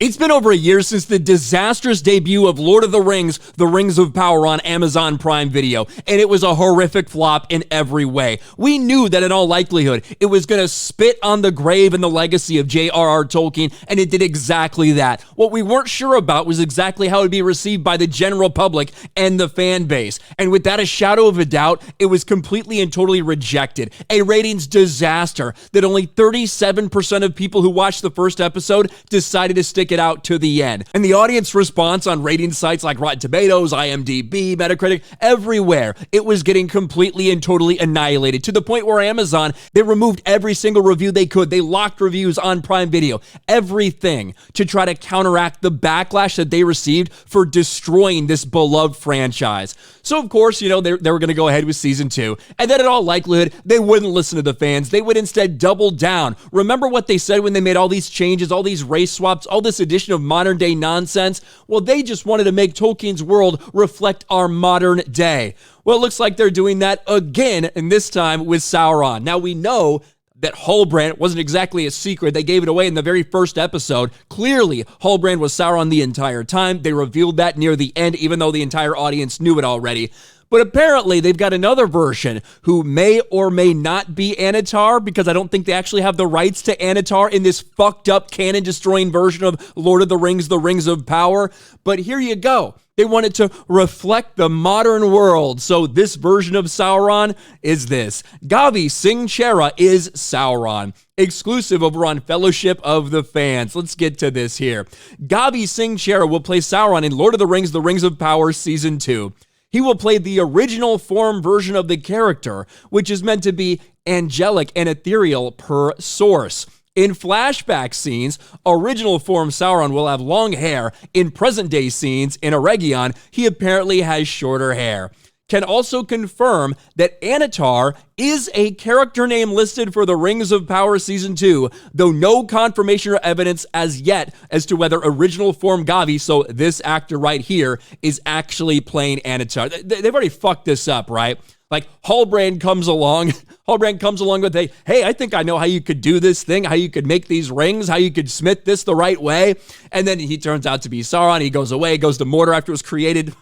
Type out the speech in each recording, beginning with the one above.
It's been over a year since the disastrous debut of Lord of the Rings of Power on Amazon Prime Video, and it was a horrific flop in every way. We knew that in all likelihood, it was going to spit on the grave and the legacy of J.R.R. Tolkien, and it did exactly that. What we weren't sure about was exactly how it would be received by the general public and the fan base, and without a shadow of a doubt, it was completely and totally rejected. A ratings disaster that only 37% of people who watched the first episode decided to stick it out to the end. And the audience response on rating sites like Rotten Tomatoes, IMDb, Metacritic, everywhere, it was getting completely and totally annihilated, to the point where Amazon, they removed every single review they could. They locked reviews on Prime Video, everything to try to counteract the backlash that they received for destroying this beloved franchise. So of course, they were going to go ahead with season 2, and then in all likelihood, they wouldn't listen to the fans. They would instead double down. Remember what they said when they made all these changes, all these race swaps, all this addition of modern day nonsense? Well, they just wanted to make Tolkien's world reflect our modern day. Well, it looks like they're doing that again, and this time with Sauron. Now, we know that Halbrand wasn't exactly a secret. They gave it away in the very first episode. Clearly, Halbrand was Sauron the entire time. They revealed that near the end, even though the entire audience knew it already. But apparently, they've got another version who may or may not be Anatar, because I don't think they actually have the rights to Anatar in this fucked up canon-destroying version of Lord of the Rings of Power. But here you go. They wanted to reflect the modern world. So this version of Sauron is this. Gavi Singh Chera is Sauron. Exclusive over on Fellowship of the Fans. Let's get to this here. Gavi Singh Chera will play Sauron in Lord of the Rings of Power Season 2. He will play the original form version of the character, which is meant to be angelic and ethereal per source. In flashback scenes, original form Sauron will have long hair. In present-day scenes, in Eregion, he apparently has shorter hair. Can also confirm that Anatar is a character name listed for the Rings of Power Season 2, though no confirmation or evidence as yet as to whether original form Gavi, so this actor right here, is actually playing Anatar. They've already fucked this up, right? Like, Halbrand comes along with hey, I think I know how you could do this thing, how you could make these rings, how you could smith this the right way, and then he turns out to be Sauron. He goes away, goes to Mordor after it was created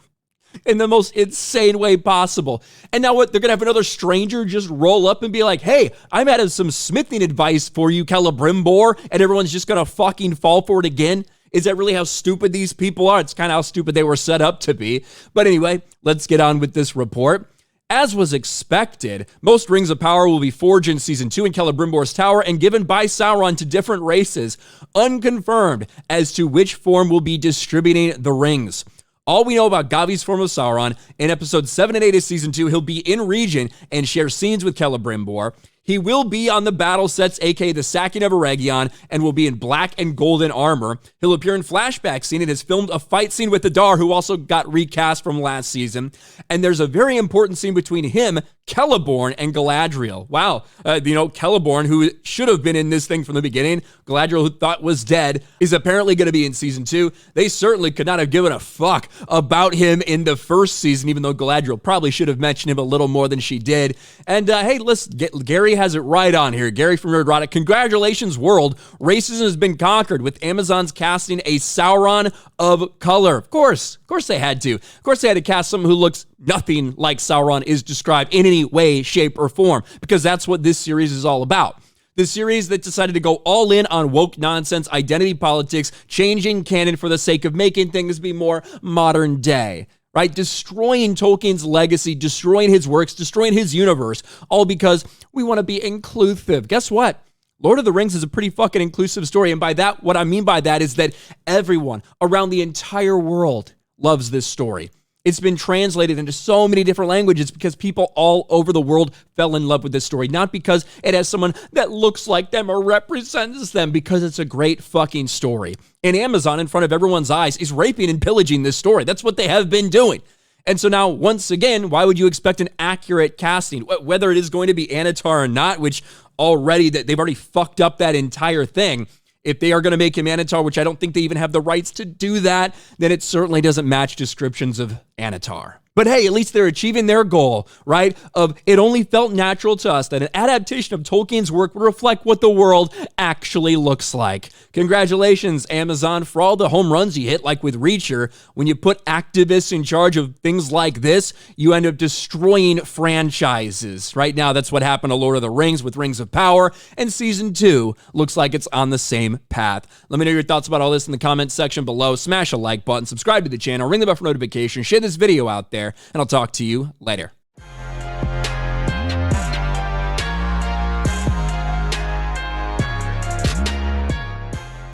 in the most insane way possible. And now what? They're going to have another stranger just roll up and be like, hey, I'm out of some smithing advice for you, Celebrimbor, and everyone's just going to fucking fall for it again? Is that really how stupid these people are? It's kind of how stupid they were set up to be. But anyway, let's get on with this report. As was expected, most Rings of Power will be forged in Season 2 in Celebrimbor's Tower and given by Sauron to different races, unconfirmed as to which form will be distributing the rings. All we know about Gavi's form of Sauron, in episodes 7 and 8 of Season 2, he'll be in region and share scenes with Celebrimbor. He will be on the battle sets, aka the sacking of Eregion, and will be in black and golden armor. He'll appear in flashback scene and has filmed a fight scene with Adar, who also got recast from last season. And there's a very important scene between him, Celeborn, and Galadriel. Wow, Celeborn, who should have been in this thing from the beginning, Galadriel, who thought was dead, is apparently going to be in Season 2. They certainly could not have given a fuck about him in the first season, even though Galadriel probably should have mentioned him a little more than she did. And hey, listen, Gary has it right on here. Gary from Nerdrotic. Congratulations, world. Racism has been conquered with Amazon's casting a Sauron of color. Of course they had to. Of course they had to cast someone who looks nothing like Sauron is described in any way, shape, or form, because that's what this series is all about. The series that decided to go all in on woke nonsense, identity politics, changing canon for the sake of making things be more modern day. Right? Destroying Tolkien's legacy, destroying his works, destroying his universe, all because we want to be inclusive. Guess what? Lord of the Rings is a pretty fucking inclusive story. And by that, what I mean by that is that everyone around the entire world loves this story. It's been translated into so many different languages because people all over the world fell in love with this story. Not because it has someone that looks like them or represents them, because it's a great fucking story. And Amazon, in front of everyone's eyes, is raping and pillaging this story. That's what they have been doing. And so now, once again, why would you expect an accurate casting? Whether it is going to be Anatar or not, which they've already fucked up that entire thing. If they are going to make him Anatar, which I don't think they even have the rights to do that, then it certainly doesn't match descriptions of Anatar. But hey, at least they're achieving their goal, right? Of it only felt natural to us that an adaptation of Tolkien's work would reflect what the world actually looks like. Congratulations, Amazon, for all the home runs you hit, like with Reacher. When you put activists in charge of things like this, you end up destroying franchises. Right now, that's what happened to Lord of the Rings with Rings of Power, and Season 2 looks like it's on the same path. Let me know your thoughts about all this in the comments section below. Smash a like button, subscribe to the channel, ring the bell for notifications, share this video out there, and I'll talk to you later.